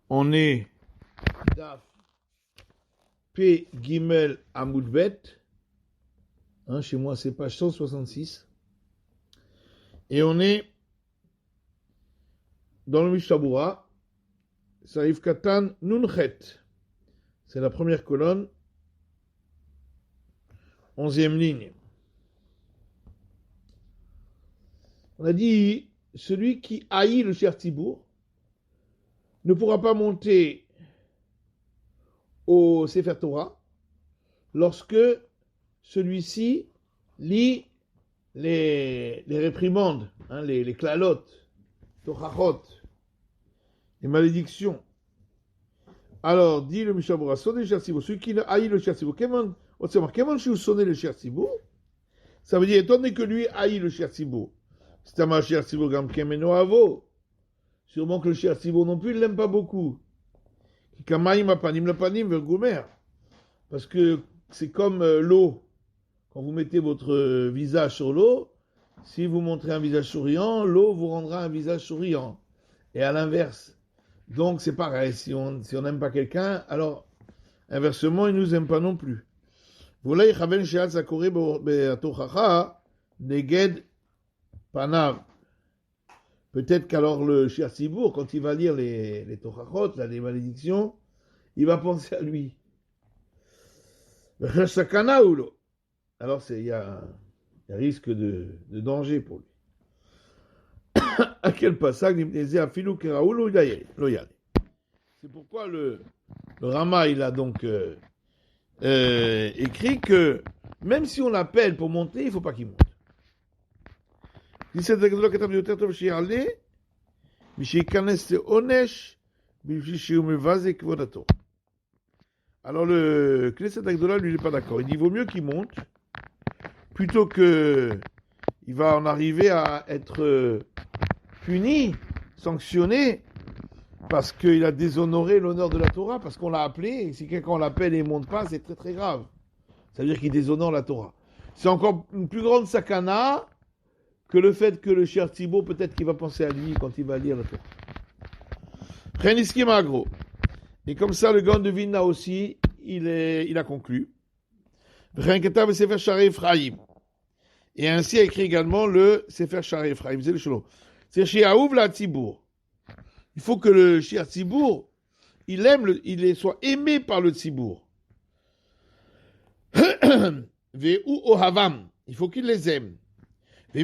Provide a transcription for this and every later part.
On est Daf P Gimel Amoudbet. Chez moi, c'est page 166. Et on est dans le Mishabura. Saïf Katan Nunchet. C'est la première colonne. 11e ligne. On a dit, celui qui haït le Cher Tibour ne pourra pas monter au Sefer Torah lorsque celui-ci lit les réprimandes, les klalotes, tochachot, les malédictions. Alors, dit le Mishabura, sonner le Cher Tibour, celui qui haït le Cher Tibour, comment je sonner le Cher Tibour? Ça veut dire, étant donné que lui haït le Cher Tibour, c'est un Cher Tibour gam kemeno avo. Sûrement que le Cher Tibour non plus, il ne l'aime pas beaucoup. Parce que c'est comme l'eau. Quand vous mettez votre visage sur l'eau, si vous montrez un visage souriant, l'eau vous rendra un visage souriant. Et à l'inverse. Donc c'est pareil, si on n'aime pas quelqu'un, alors inversement, il ne nous aime pas non plus. Peut-être qu'alors le Cher Tibour, quand il va lire les tochachot, les malédictions, il va penser à lui. Alors il y a un risque de danger pour lui. À quel passage c'est pourquoi le Rama, il a donc écrit que même si on l'appelle pour monter, il ne faut pas qu'il monte. Alors le Knesset Agdola, lui, il n'est pas d'accord. Il dit, vaut mieux qu'il monte, plutôt que il va en arriver à être puni, sanctionné, parce qu'il a déshonoré l'honneur de la Torah, parce qu'on l'a appelé, et si quelqu'un l'appelle et ne monte pas, c'est très très grave. Ça veut dire qu'il déshonore la Torah. C'est encore une plus grande sakana que le fait que le Cher Tibour, peut-être qu'il va penser à lui quand il va lire la Torah. Preniski Magro. Et comme ça, le Gaon de Vilna aussi, il a conclu. Et ainsi a écrit également le Sefer Sha'arei Ephraim. C'est le Shalom. C'est chez Aouv la Tibour. Il faut que le Cher Tibour, il soit aimé par le Tibour. Ve'u ohavam. Il faut qu'il les aime. Si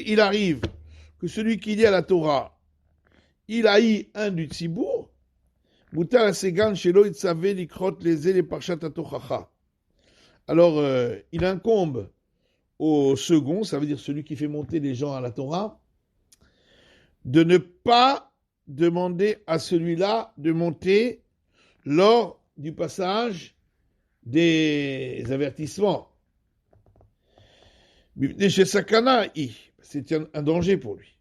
il arrive que celui qui lit à la Torah, il haït un du Tzibour, alors il incombe au second, ça veut dire celui qui fait monter les gens à la Torah, de ne pas demander à celui-là de monter lors du passage des avertissements. C'est un danger pour lui.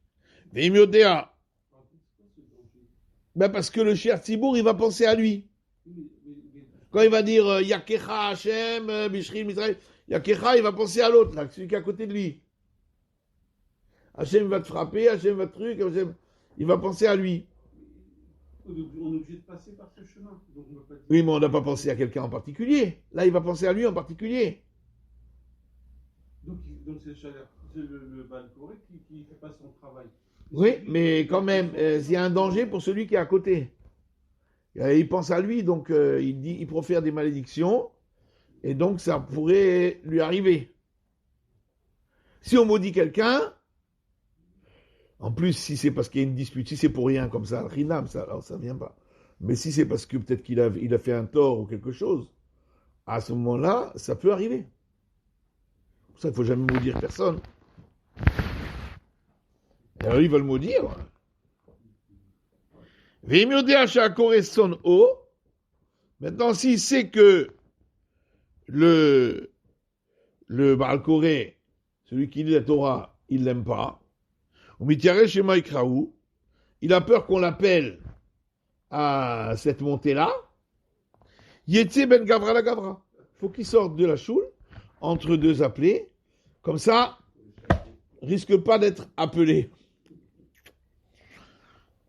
Parce que le Cher Tibour, il va penser à lui. Quand il va dire Yakecha Hashem, Bishrin Mitraï, Yakecha, il va penser à l'autre, là, celui qui est à côté de lui. Hashem va te frapper, Hashem va te truc, il va penser à lui. On est obligé de passer par ce chemin. Donc on va pas dire... Oui, mais on n'a pas pensé à quelqu'un en particulier. Là, il va penser à lui en particulier. Donc c'est le Balcoré qui ne fait pas son travail. Oui, mais quand même, il y a un danger pour celui qui est à côté. Il pense à lui, donc il profère des malédictions, et donc ça pourrait lui arriver. Si on maudit quelqu'un, en plus, si c'est parce qu'il y a une dispute, si c'est pour rien comme ça, Rinam, alors ça ne vient pas. Mais si c'est parce que peut-être qu'il a fait un tort ou quelque chose, à ce moment-là, ça peut arriver. C'est pour ça qu'il ne faut jamais maudire personne. Et alors, il va le maudire. Maintenant, s'il sait que le Baal Koré, celui qui lit la Torah, il ne l'aime pas, il a peur qu'on l'appelle à cette montée-là, Yetze ben Gavra la Gavra. Il faut qu'il sorte de la choule, entre deux appelés, comme ça, risque pas d'être appelé.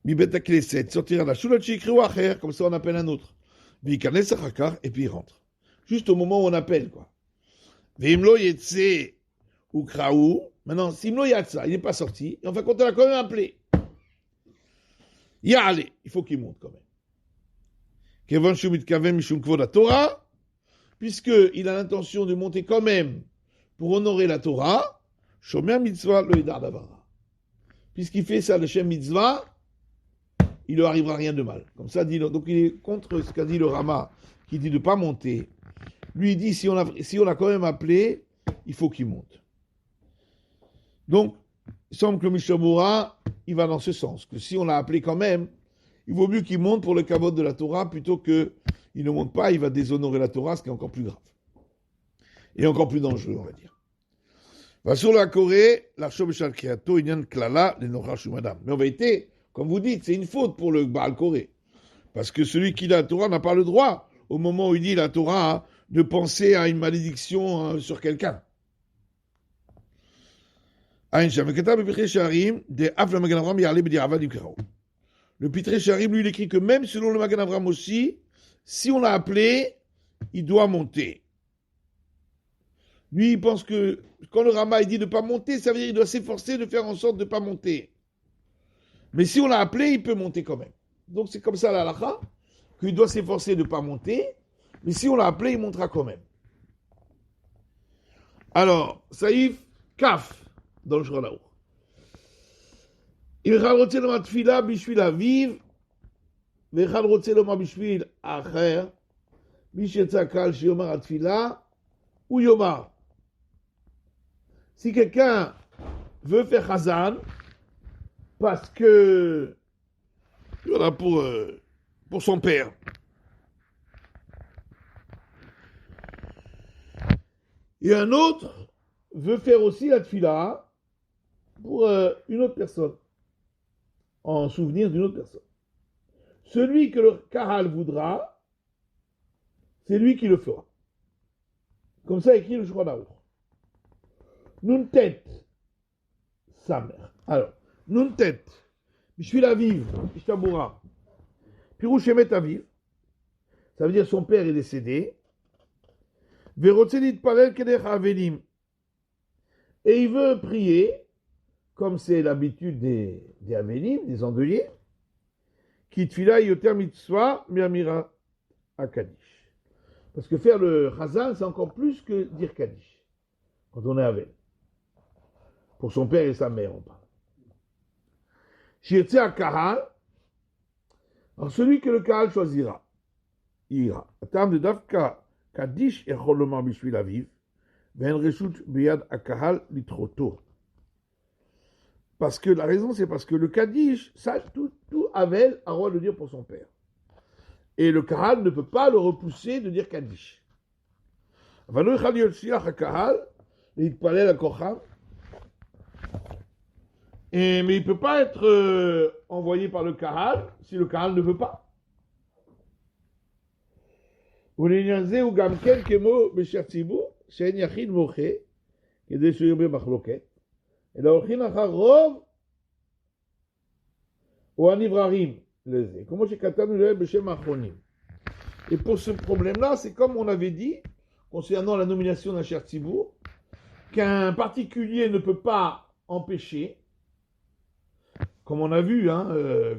מבית הכנסת, sortira de la choula chikriou acher, comme ça on appelle un autre. Vikanes achakar, et puis il rentre. Juste au moment où on appelle, quoi. Vimlo yetse ou kraou. Maintenant, simlo yatsa, il n'est pas sorti. Et enfin, quand on l'a quand même appelé, yale, il faut qu'il monte quand même. Kevon shumit kavem mishum kvod la Torah, puisqu'il a l'intention de monter quand même pour honorer la Torah, shomer mitzvah lo yedar davara. Puisqu'il fait ça, le Shem mitzvah, il ne lui arrivera rien de mal. Comme ça, dit, donc il est contre ce qu'a dit le Rama, qui dit de ne pas monter. Lui, il dit, si on l'a quand même appelé, il faut qu'il monte. Donc, il semble que le Mishabura, il va dans ce sens, que si on l'a appelé quand même, il vaut mieux qu'il monte pour le kavod de la Torah, plutôt qu'il ne monte pas, il va déshonorer la Torah, ce qui est encore plus grave. Et encore plus dangereux, on va dire. Va sur la Corée, la Shobeshal Kriato, Inyan Klala, les Nochash Madame. Mais en vérité, comme vous dites, c'est une faute pour le Baal Corée. Parce que celui qui a la Torah n'a pas le droit, au moment où il dit la Torah, de penser à une malédiction sur quelqu'un. Le Pitré Sharim, lui, il écrit que même selon le Magan Avram aussi, si on l'a appelé, il doit monter. Lui, il pense que quand le Rama il dit de ne pas monter, ça veut dire qu'il doit s'efforcer de faire en sorte de ne pas monter. Mais si on l'a appelé, il peut monter quand même. Donc c'est comme ça la halakha, qu'il doit s'efforcer de ne pas monter, mais si on l'a appelé, il montera quand même. Alors, Saïf, Kaf, dans le Shulchan Aruch. אם אחד רוצה לומר תפילה בשביל אביו, ואחד רוצה לומר בשביל האחר, מי שיצא הקהל שיאמר התפילה, הוא יאמר. Si quelqu'un veut faire Chazan, parce que, voilà, pour son père, et un autre veut faire aussi la tfila pour une autre personne, en souvenir d'une autre personne. Celui que le Kahal voudra, c'est lui qui le fera. Comme ça écrit le Shulchan Aruch. Nun tet, sa mère. Alors, nun tet, Bishvil Aviv, Ishtabura, Pirouche Emet Aviv, ça veut dire son père est décédé, Verotzelit Palel Kedech Avelim, et il veut prier, comme c'est l'habitude des Avelim, des endeuillés, qui tfila yoter mitzvah mi'amira à Kaddish. Parce que faire le Chazan, c'est encore plus que dire Kaddish, quand on est avec. Pour son père et sa mère, on parle. Shirtze à Kahal, alors celui que le Kahal choisira, il ira. Atam de Davka Kaddish echol lomar bishvil aviv, ve'en reshut biyad akahal litroto. Parce que la raison, c'est parce que le Kaddish, ça, tout Avel a le droit de le dire pour son père. Et le Kahal ne peut pas le repousser de dire Kaddish. Mais il ne peut pas être envoyé par le Kahal si le Kahal ne veut pas. אלא הולכים אחר רוב או הנבררים לזה, כמו שכתבנו להם בשם האחרונים. Et pour ce problème-là, c'est comme on avait dit, concernant la nomination d'un cher Tzibour, qu'un particulier ne peut pas empêcher, comme on a vu,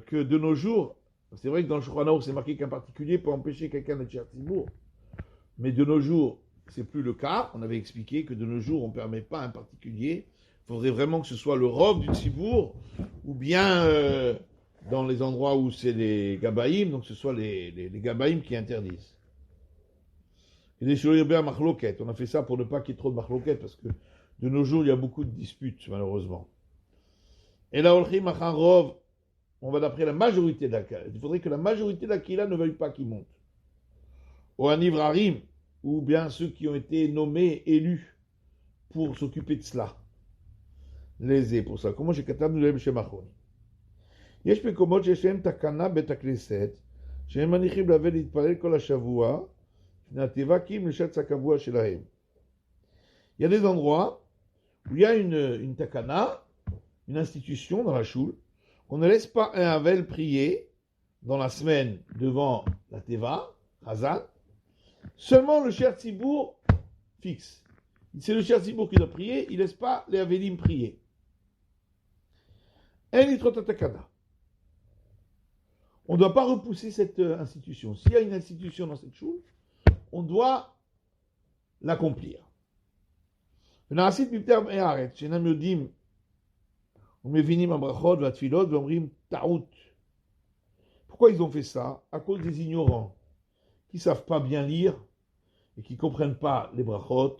que de nos jours, c'est vrai que dans le Shulchan Aruch, c'est marqué qu'un particulier peut empêcher quelqu'un d'être cher Tzibour, mais de nos jours, c'est plus le cas. On avait expliqué que de nos jours, on ne permet pas à un particulier. Il faudrait vraiment que ce soit le rov du Tzibour, ou bien dans les endroits où c'est les Gabaïm, donc ce soit les Gabaïm qui interdisent. Et les Shulchan Machloket, on a fait ça pour ne pas qu'il y ait trop de Machloket, parce que de nos jours, il y a beaucoup de disputes, malheureusement. Et là, rov, on va d'après la majorité de la Kila. Il faudrait que la majorité de la Kila ne veuille pas qu'il monte. Ou un Ivrarim, ou bien ceux qui ont été nommés, élus, pour s'occuper de cela. לזה, pour ça. כמו שכתבנו להם בשם האחרונים. יש מקומות שיש להם תקנה בית הכנסת, שהם מניחים להביא להתפלל כל השבוע, לפני התיבה, כי אם לשץ הקבוע שלהם. Il y a des endroits où il y a une takana, une institution dans la choule, On ne laisse pas un Havel prier dans la semaine devant la Teva, Hazan, seulement le Cher Tzibour fixe. C'est le Cher Tzibour qui doit prier, il ne laisse pas les Havelim prier. En Litrot Atakada. On ne doit pas repousser cette institution. S'il y a une institution dans cette chose, on doit l'accomplir. ונעשית מפטר הארץ, שאינם יודעים ומבינים הברחות והתפילות ואומרים טעות. Pourquoi ils ont fait ça? À cause des ignorants qui ne savent pas bien lire et qui ne comprennent pas les brachot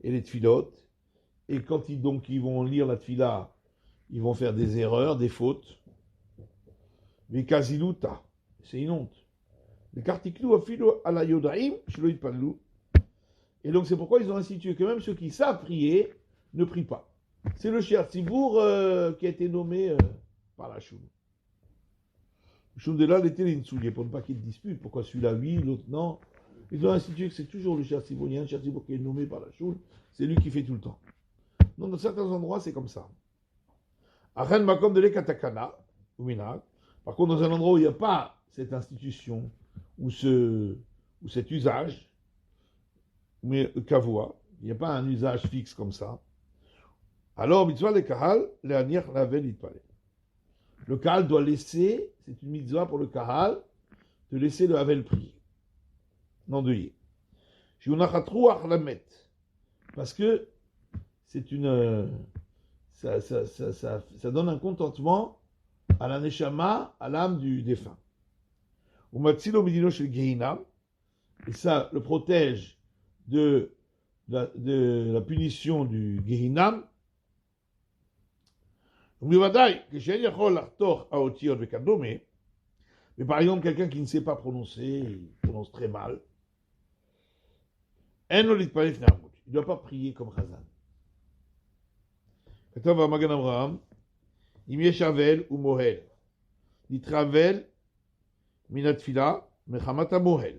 et les tfilot. Et quand ils vont lire la tfila, ils vont faire des erreurs, des fautes. Mais kaziluta, c'est une honte. Les kartiklu afilo ala yodaim, shelo yitpallu. Et donc c'est pourquoi ils ont institué que même ceux qui savent prier ne prient pas. C'est le Cher Tzibour qui a été nommé par la Choum. Le Choum de là, l'été, il est pour ne pas qu'il y ait de dispute. Pourquoi celui-là oui, l'autre non. Ils ont institué que c'est toujours le Cher Tzibour. Il y a un Cher Tzibour qui est nommé par la Choum. C'est lui qui fait tout le temps. Donc dans certains endroits, c'est comme ça. Achen makom de l'ekatakana, ou minag. Par contre, dans un endroit où il n'y a pas cette institution, ou cet usage, mais kavua, il n'y a pas un usage fixe comme ça, alors mitzvah le kahal, le anir lavel itpale. Le kahal doit laisser, c'est une mitzvah pour le kahal, de laisser le havel prier, n'endeuiller. Shunachatruach lamet, parce que c'est une, ça donne un contentement à la neshama, à l'âme du défunt. Umatzilo midino shel gehinam, et ça le protège de la punition du Gehinam. Mais par exemple, quelqu'un qui ne sait pas prononcer, il prononce très mal, il ne doit pas prier comme Chazan. כתב המגן אברהם, אם יש אבל ומוהל, נתרבל מן התפילה מחמת המוהל.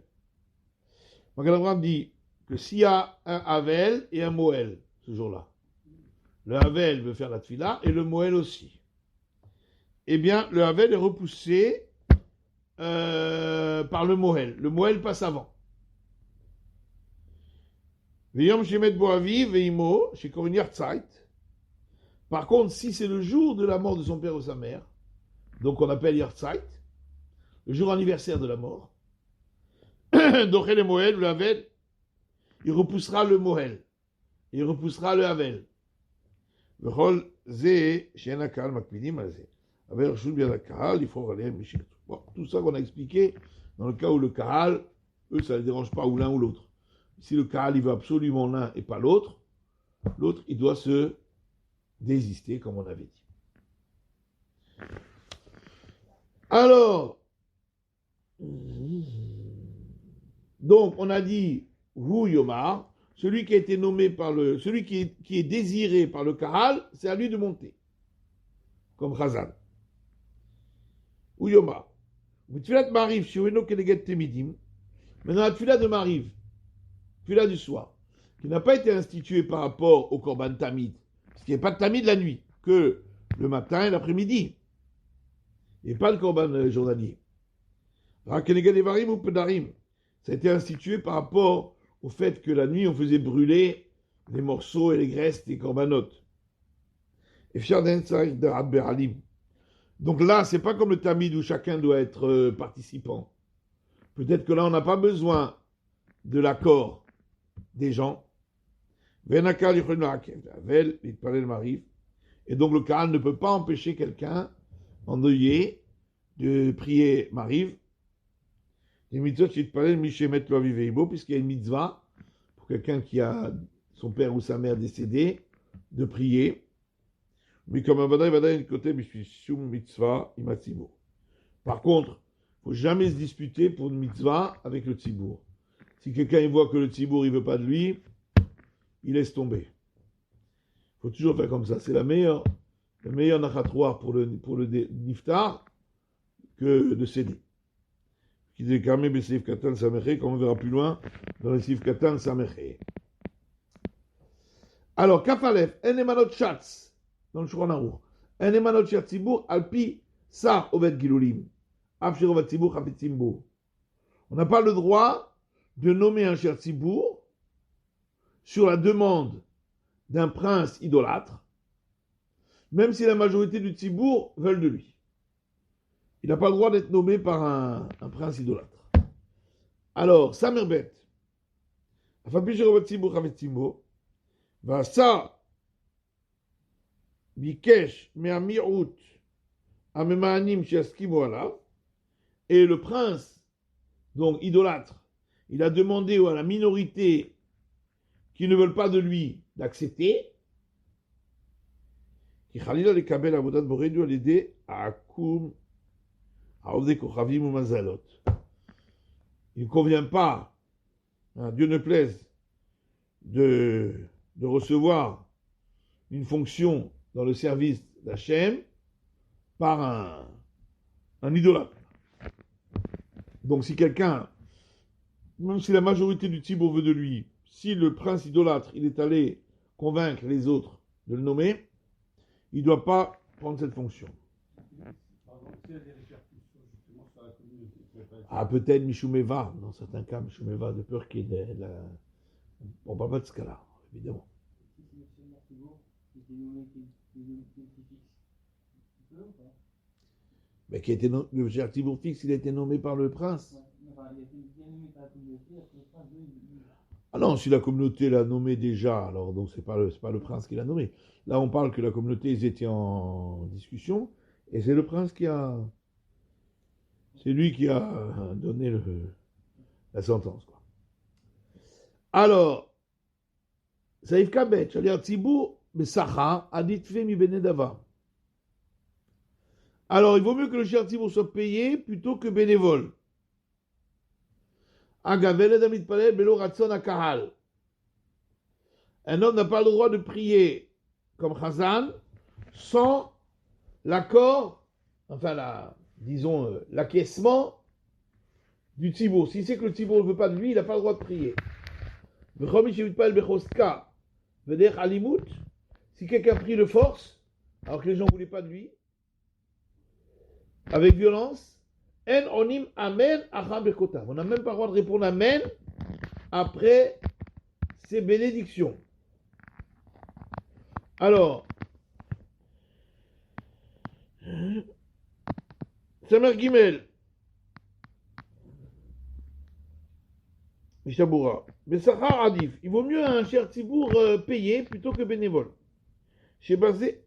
Magan Abraham dit que s'il y a un Havel et un Moël ce jour-là, le Havel veut faire la Tfila et le Moël aussi. Eh bien, le Havel est repoussé par le Moël. Le Moël passe avant. Par contre, si c'est le jour de la mort de son père ou sa mère, donc on appelle Yartzait, le jour anniversaire de la mort, donc le Moël, le Havel, il repoussera le Moël, il repoussera le Havel. Bon, tout ça qu'on a expliqué, dans le cas où le Kahal, eux, ça ne les dérange pas ou l'un ou l'autre. Si le Kahal, il veut absolument l'un et pas l'autre, l'autre, il doit se désister, comme on avait dit. Alors, donc, on a dit, Hu Yomar, celui qui a été nommé par celui qui est désiré par le Kahal, c'est à lui de monter. Comme Chazan. Hu Yomar. Tfilat Mariv, Shiueno Keneget Temidim. Maintenant, la Tfilat de Mariv, Tfilat du soir, qui n'a pas été instituée par rapport au Korban Tamid, parce qu'il n'y a pas de Tamid la nuit, que le matin et l'après-midi. Et pas le Korban journalier. Keneget Evarim ou Pedarim. Ça a été institué par rapport au fait que la nuit, on faisait brûler les morceaux et les graisses des corbanotes. Donc là, c'est pas comme le tamid où chacun doit être participant. Peut-être que là, on n'a pas besoin de l'accord des gens. Et donc le Kahal ne peut pas empêcher quelqu'un endeuillé de prier Mariv. Puisqu'il y a une mitzvah pour quelqu'un qui a son père ou sa mère décédé de prier. Mais comme un vadaï côté mitzvah imatzibur. Par contre, il ne faut jamais se disputer pour une mitzvah avec le tzibour. Si quelqu'un voit que le tzibour il veut pas de lui, il laisse tomber. Il faut toujours faire comme ça. C'est le meilleur nachatroir pour le niftar que de céder. Qui dit Kamé Besif Katan Sameché, comme on verra plus loin dans le Sif Katan Sameché. Alors, Kafalef, En Emanot Shatz, dans le Shulchan Aruch, En Emanot Shatz Tzibour, Alpi Ça, Oved Gilulim. Abshirovat Tzibour Chapetzimbo. On n'a pas le droit de nommer un cher Tzibour sur la demande d'un prince idolâtre, même si la majorité du Tzibour veulent de lui. Il n'a pas le droit d'être nommé par un prince idolâtre. Alors, Samerbet, Afabishirovat Tzibour Chapetzimbo, Vasa Bikesh Me'amirut Amemaanim Sheaskimu Alav, et le prince, donc idolâtre, il a demandé à la minorité qui ne veulent pas de lui d'accepter. Qui Khalila les Kabel Avodat Boré doit l'aider à Akoum, à Ovde Kochavim ou Mazalot. Il ne convient pas, hein, Dieu ne plaise, de recevoir une fonction dans le service d'Hachem par un idolâtre. Donc si quelqu'un, même si la majorité du Tzibour veut de lui, si le prince idolâtre, il est allé convaincre les autres de le nommer, il ne doit pas prendre cette fonction. Ah, peut-être Mishumeva, dans certains cas, Mishumeva, de peur qu'il y ait on ne parle pas de ce cas-là, évidemment. Mais qui était le cher Tzibour fixe, il a été nommé par le prince. Ah non, si la communauté l'a nommé déjà, alors donc c'est pas le prince qui l'a nommé. Là, on parle que la communauté, ils étaient en discussion, et c'est le prince c'est lui qui a donné la sentence, quoi. Alors, Saïf Kabet, Shalir Tzibour, Besacha, Aditfe mi Benedava. Alors, il vaut mieux que le cher Tzibour soit payé plutôt que bénévole. Un homme n'a pas le droit de prier comme Chazan sans l'accord, enfin disons l'acquiescement du Tzibour. Si c'est que le Tzibour ne veut pas de lui, il n'a pas le droit de prier. Si quelqu'un prie de force, alors que les gens ne voulaient pas de lui, avec violence, on n'a même pas le droit de répondre Amen après ces bénédictions. Alors, Samer Gimel, Mishaboura, Bessachar Adif, il vaut mieux un cher Tzibour payé plutôt que bénévole. Chez basé,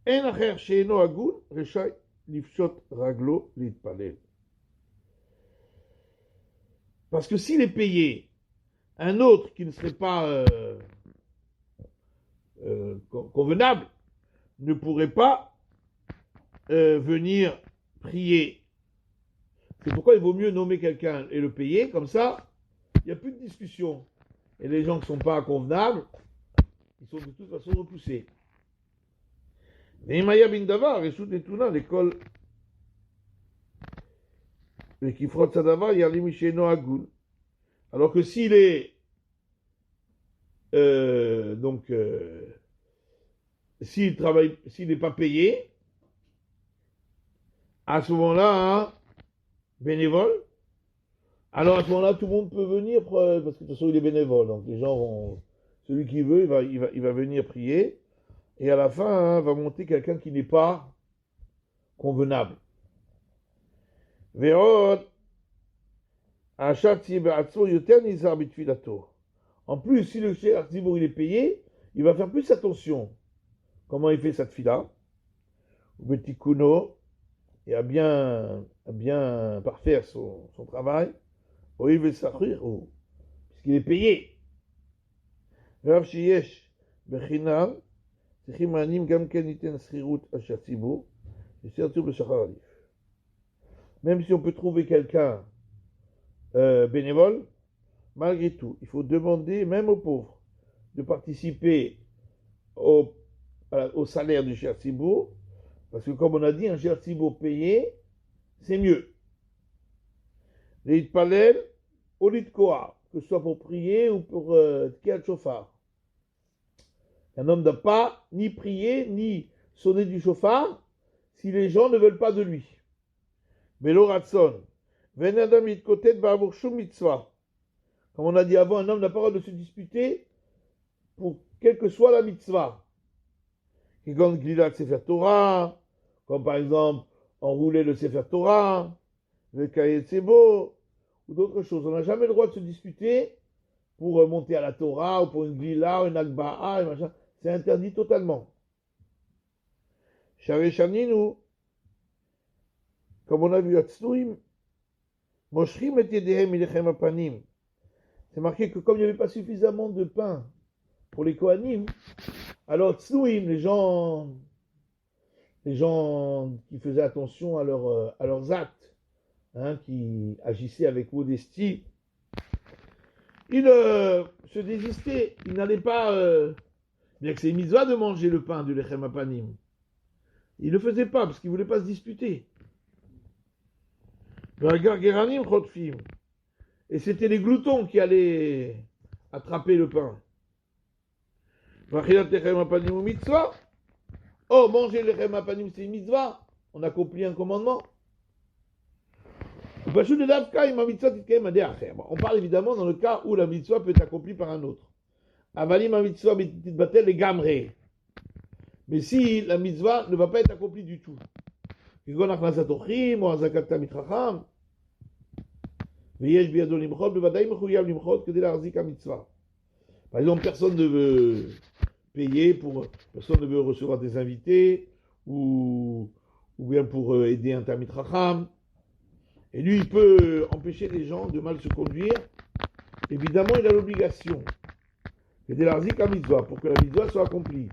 En Acher chez Eno Agoun, Reshai, Lifshot Raglo, Litpalel. Parce que s'il est payé, un autre qui ne serait pas convenable ne pourrait pas venir prier. C'est pourquoi il vaut mieux nommer quelqu'un et le payer, comme ça, il n'y a plus de discussion. Et les gens qui ne sont pas convenables, ils sont de toute façon repoussés. Neimaya bin Davar, et sous Netuna, l'école, les qui frottent sa Davar, Yalim Isheno Agoun. Alors que s'il est, s'il travaille, s'il n'est pas payé, à ce moment-là, hein, bénévole, alors à ce moment-là, tout le monde peut venir, parce que de toute façon, il est bénévole. Donc les gens vont, celui qui veut, il va venir prier. Et à la fin, hein, va monter quelqu'un qui n'est pas convenable. En plus, si le cher Tzibour il est payé, il va faire plus attention comment il fait sa tfila, et à bien parfaire son travail, puisqu'il est payé. Même si on peut trouver quelqu'un bénévole, malgré tout, il faut demander, même aux pauvres, de participer au salaire du cher Tzibour, parce que comme on a dit, un cher Tzibour payé, c'est mieux. Les Palel, au lit de Koa, que ce soit pour prier ou pour Tkiat Shofar. Un homme ne doit pas ni prier, ni sonner du chauffard, si les gens ne veulent pas de lui. Velo ratson. Ven adam yitkotet ba'avur shum mitzvah. Comme on a dit avant, un homme n'a pas le droit de se disputer pour quelle que soit la mitzvah. Comme Glilat Sefer Torah, comme par exemple enrouler le Sefer Torah, le Kayet Sebo, ou d'autres choses. On n'a jamais le droit de se disputer pour monter à la Torah, ou pour une Glila, ou une Agba'a, et machin. C'est interdit totalement. Shaveshaninu, comme on a vu à Tznuim, Moshrim et Yedehem Ilechem Apanim. C'est marqué que comme il n'y avait pas suffisamment de pain pour les Kohanim, alors Tznuim, les gens qui faisaient attention à leurs actes, hein, qui agissaient avec modestie, ils se désistaient, ils n'allaient pas, bien que c'est une mitzvah de manger le pain du Lechem Apanim. Ils ne le faisaient pas parce qu'ils ne voulaient pas se disputer. Et c'était les gloutons qui allaient attraper le pain. Oh, manger le Lechem Apanim, c'est une mitzvah. On accomplit un commandement. On parle évidemment dans le cas où la mitzvah peut être accomplie par un autre. Mais si la mitzvah ne va pas être accomplie du tout, par exemple, personne ne veut payer, personne ne veut recevoir des invités, ou bien pour aider un Talmid Chacham. Et lui, il peut empêcher les gens de mal se conduire. Évidemment, il a l'obligation d'aider l'arzik à mitzvah pour que la mitzvah soit accomplie.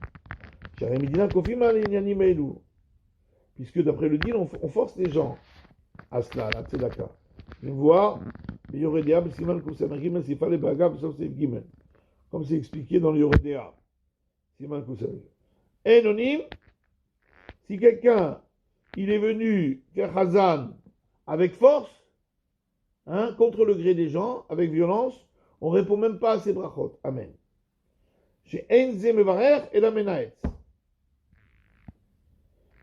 Puisque d'après le deal, on force les gens à cela, à la tzedaka. Je voir, comme c'est expliqué dans le Yoredea. Enonim, si quelqu'un, il est venu faire Chazan avec force, hein, contre le gré des gens, avec violence, on ne répond même pas à ses brachot. Amen. Chez Einze Mevarer et la Menaetz.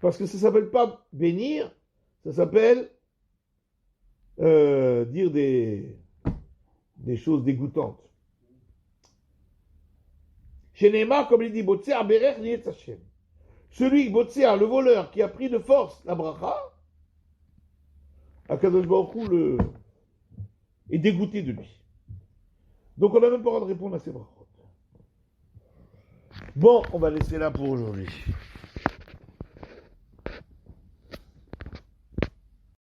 Parce que ça ne s'appelle pas bénir, ça s'appelle dire des choses dégoûtantes. Chez Neymar, comme il dit, Botséa Berer Lietz Hashem. Celui, Botséa, le voleur, qui a pris de force la bracha, Akadosh Baruch Hu est dégoûté de lui. Donc on n'a même pas le droit de répondre à ces brachot. Bon, on va laisser là pour aujourd'hui.